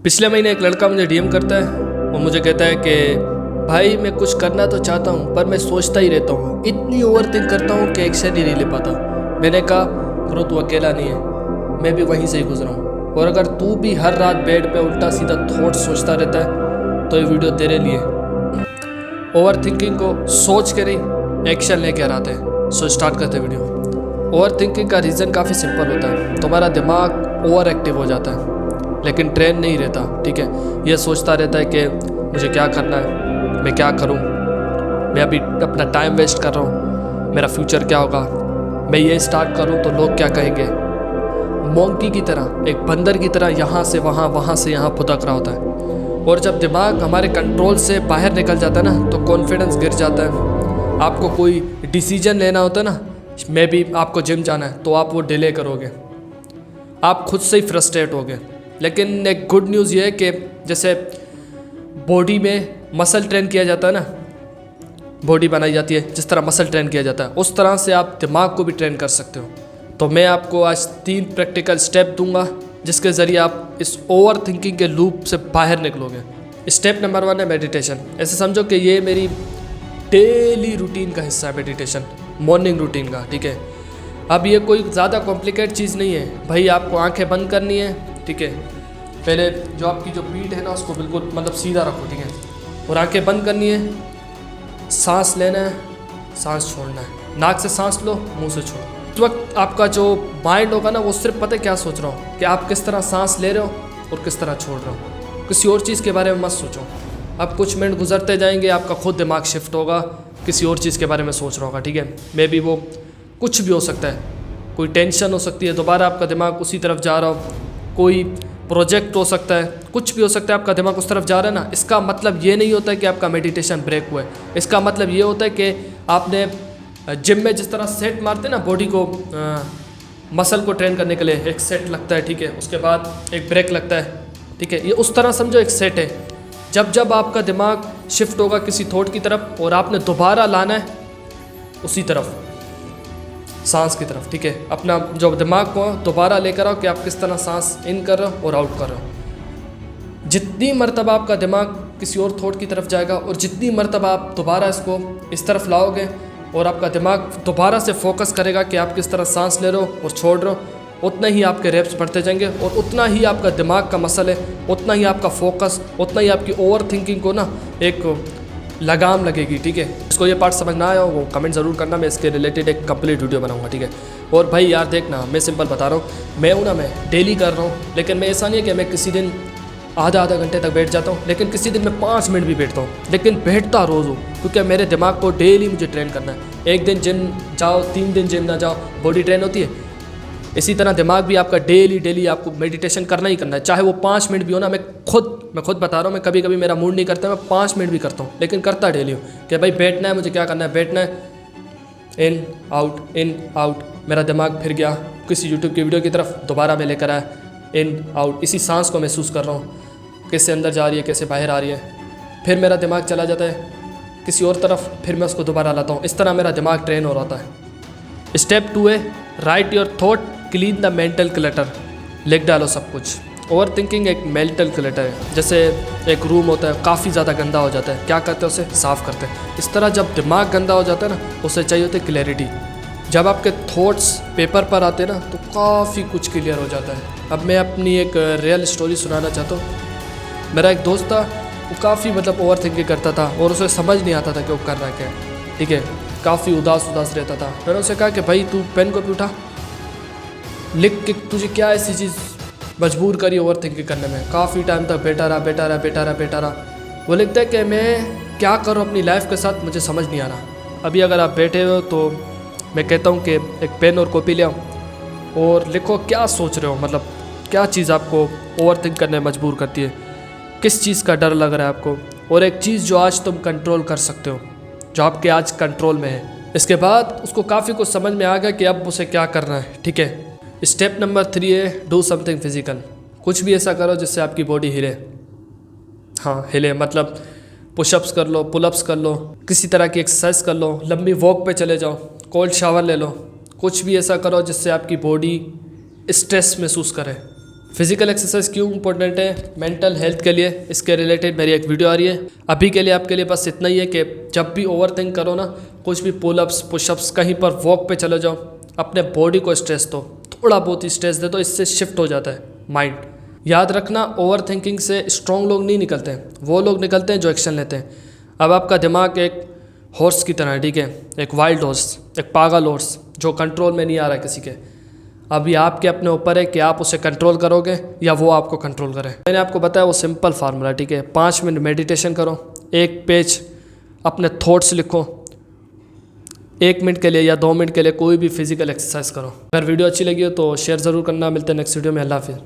पिछले महीने एक लड़का मुझे डीएम करता है और मुझे कहता है कि भाई मैं कुछ करना तो चाहता हूँ पर मैं सोचता ही रहता हूँ, इतनी ओवर थिंक करता हूँ कि एक्शन ही नहीं ले पाता। मैंने कहा ब्रो तू अकेला नहीं है, मैं भी वहीं से ही गुजरा हूँ। और अगर तू भी हर रात बेड पे उल्टा सीधा थॉट सोचता रहता है तो ये वीडियो तेरे लिए। ओवर थिंकिंग को सोच के नहीं एक्शन लेके आते हैं। सो स्टार्ट करते वीडियो। ओवर थिंकिंग का रीज़न काफ़ी सिंपल होता है। तुम्हारा दिमाग ओवर एक्टिव हो जाता है लेकिन ट्रेन नहीं रहता, ठीक है। यह सोचता रहता है कि मुझे क्या करना है, मैं क्या करूं, मैं अभी अपना टाइम वेस्ट कर रहा हूं, मेरा फ्यूचर क्या होगा, मैं ये स्टार्ट करूं तो लोग क्या कहेंगे। मोंकी की तरह, एक बंदर की तरह यहाँ से वहाँ, वहाँ से यहाँ फुदक रहा होता है। और जब दिमाग हमारे कंट्रोल से बाहर निकल जाता है ना तो कॉन्फिडेंस गिर जाता है। आपको कोई डिसीजन लेना होता है ना, मे बी आपको जिम जाना है तो आप वो डिले करोगे, आप खुद से ही फ्रस्ट्रेट होगे। लेकिन एक गुड न्यूज़ ये है कि जैसे बॉडी में मसल ट्रेन किया जाता है ना, बॉडी बनाई जाती है, जिस तरह मसल ट्रेन किया जाता है उस तरह से आप दिमाग को भी ट्रेन कर सकते हो। तो मैं आपको आज 3 प्रैक्टिकल स्टेप दूंगा जिसके ज़रिए आप इस ओवर थिंकिंग के लूप से बाहर निकलोगे। स्टेप नंबर 1 है मेडिटेशन। ऐसे समझो कि ये मेरी डेली रूटीन का हिस्सा है, मेडिटेशन मॉर्निंग रूटीन का, ठीक है। अब ये कोई ज़्यादा कॉम्प्लिकेट चीज़ नहीं है भाई। आपको आंखें बंद करनी है, ठीक है। पहले जो आपकी जो पीठ है ना उसको बिल्कुल मतलब सीधा रखो, ठीक है। और आंखें बंद करनी है, सांस लेना है, सांस छोड़ना है। नाक से सांस लो, मुंह से छोड़ो। उस वक्त आपका जो माइंड होगा ना वो सिर्फ पता है क्या सोच रहा हो कि आप किस तरह सांस ले रहे हो और किस तरह छोड़ रहे हो। किसी और चीज़ के बारे में मत सोचो। अब कुछ मिनट गुजरते जाएंगे, आपका खुद दिमाग शिफ्ट होगा, किसी और चीज़ के बारे में सोच रहा होगा, ठीक है। मे बी वो कुछ भी हो सकता है, कोई टेंशन हो सकती है, दोबारा आपका दिमाग उसी तरफ जा रहा हो, कोई प्रोजेक्ट हो सकता है, कुछ भी हो सकता है, आपका दिमाग उस तरफ जा रहा है ना। इसका मतलब ये नहीं होता है कि आपका मेडिटेशन ब्रेक हुआ है। इसका मतलब ये होता है कि आपने जिम में जिस तरह सेट मारते हैं ना बॉडी को, मसल को ट्रेन करने के लिए एक सेट लगता है, ठीक है, उसके बाद एक ब्रेक लगता है, ठीक है। ये उस तरह समझो एक सेट है। जब जब आपका दिमाग शिफ्ट होगा किसी थॉट की तरफ और आपने दोबारा लाना है उसी तरफ, सांस की तरफ, ठीक है। अपना जो दिमाग को दोबारा लेकर आओ कि आप किस तरह सांस इन कर रहे हो और आउट कर रहे हो। जितनी मर्तबा आपका दिमाग किसी और थॉट की तरफ जाएगा और जितनी मर्तबा आप दोबारा इसको इस तरफ लाओगे और आपका दिमाग दोबारा से फोकस करेगा कि आप किस तरह सांस ले रहे हो और छोड़ रहे हो, उतना ही आपके रेप्स बढ़ते जाएंगे और उतना ही आपका दिमाग का मसल है, उतना ही आपका फोकस, उतना ही आपकी ओवर थिंकिंग को ना एक लगाम लगेगी, ठीक है। इसको ये पार्ट समझ ना आया हो वो कमेंट ज़रूर करना, मैं इसके रिलेटेड एक कंप्लीट वीडियो बनाऊंगा, ठीक है। और भाई यार देखना, मैं सिंपल बता रहा हूँ, मैं हूँ ना, मैं डेली कर रहा हूँ। लेकिन मैं ऐसा नहीं है कि मैं किसी दिन आधा घंटे तक बैठ जाता हूँ, लेकिन किसी दिन मैं 5 मिनट भी बैठता हूँ, लेकिन बैठता रोज़ हूँ क्योंकि मेरे दिमाग को डेली मुझे ट्रेन करना है। एक दिन जिम जाओ, 3 दिन जिम ना जाओ, बॉडी ट्रेन होती है। इसी तरह दिमाग भी आपका डेली आपको मेडिटेशन करना ही करना है, चाहे वो 5 मिनट भी हो ना। मैं खुद बता रहा हूँ, मैं कभी कभी मेरा मूड नहीं करता, मैं 5 मिनट भी करता हूँ, लेकिन करता डेली हूँ कि भाई बैठना है, मुझे क्या करना है, बैठना है, इन आउट। मेरा दिमाग फिर गया किसी यूट्यूब की वीडियो की तरफ, दोबारा मैं लेकर आया, इन आउट। इसी सांस को महसूस कर रहा हूँ, कैसे अंदर जा रही है, कैसे बाहर आ रही है। फिर मेरा दिमाग चला जाता है किसी और तरफ, फिर मैं उसको दोबारा लाता हूँ। इस तरह मेरा दिमाग ट्रेन हो रहा है। स्टेप 2 है right your thought, clean the mental clutter. लिख डालो सब कुछ। ओवर थिंकिंग एक मेंटल क्लटर है। जैसे एक रूम होता है, काफ़ी ज़्यादा गंदा हो जाता है, क्या करते हैं, उसे साफ़ करते हैं। इस तरह जब दिमाग गंदा हो जाता है ना, उसे चाहिए होती है क्लैरिटी। जब आपके थॉट्स पेपर पर आते हैं ना तो काफ़ी कुछ क्लियर हो जाता है। अब मैं अपनी एक रियल स्टोरी सुनाना चाहता हूँ। मेरा एक दोस्त था, वो काफ़ी मतलब ओवर थिंकिंग करता था और उसे समझ नहीं आता था कि वो कर रहा है क्या, ठीक है। काफ़ी उदास रहता था। मैंने उसे कहा कि भाई तू पेन कॉपी उठा, लिख के तुझे क्या ऐसी चीज़ मजबूर करी ओवर थिंकिंग करने में। काफ़ी टाइम तक बैठा रहा। वो लिखता है कि मैं क्या करूँ अपनी लाइफ के साथ, मुझे समझ नहीं आ रहा। अभी अगर आप बैठे हो तो मैं कहता हूँ कि एक पेन और कॉपी ले आओ और लिखो क्या सोच रहे हो, मतलब क्या चीज़ आपको ओवर थिंक करने में मजबूर करती है, किस चीज़ का डर लग रहा है आपको, और एक चीज़ जो आज तुम कंट्रोल कर सकते हो, जो आपके आज कंट्रोल में है। इसके बाद उसको काफ़ी कुछ समझ में आ गया कि अब उसे क्या करना है, ठीक है। स्टेप नंबर 3 है डू समथिंग फिजिकल। कुछ भी ऐसा करो जिससे आपकी बॉडी हिले। हाँ हिले, मतलब पुशअप्स कर लो, पुलअप्स कर लो, किसी तरह की एक्सरसाइज कर लो, लंबी वॉक पे चले जाओ, कोल्ड शावर ले लो। कुछ भी ऐसा करो जिससे आपकी बॉडी स्ट्रेस महसूस करे, फिजिकल एक्सरसाइज क्यों इंपॉर्टेंट है मेंटल हेल्थ के लिए, इसके रिलेटेड मेरी एक वीडियो आ रही है। अभी के लिए आपके लिए बस इतना ही है कि जब भी ओवर थिंक करो ना, कुछ भी पुलअप्स पुशअप्स कहीं पर वॉक पे चले जाओ, अपने बॉडी को स्ट्रेस दो, थोड़ा बहुत ही स्ट्रेस दे दो, इससे शिफ्ट हो जाता है माइंड। याद रखना, ओवर थिंकिंग से स्ट्रॉन्ग लोग नहीं निकलते हैं, वो लोग निकलते हैं जो एक्शन लेते हैं। अब आपका दिमाग एक हॉर्स की तरह है, ठीक है, एक वाइल्ड हॉर्स, एक पागल हॉर्स जो कंट्रोल में नहीं आ रहा है किसी के। अभी आपके अपने ऊपर है कि आप उसे कंट्रोल करोगे या वो आपको कंट्रोल करे। मैंने आपको बताया वो सिंपल फार्मूला, ठीक है। 5 मिनट मेडिटेशन करो, 1 पेज अपने थॉट्स लिखो, 1 मिनट के लिए या 2 मिनट के लिए कोई भी फिजिकल एक्सरसाइज करो। अगर वीडियो अच्छी लगी हो तो शेयर ज़रूर करना। मिलते हैं नेक्स्ट वीडियो में। अल्लाह हाफिज़।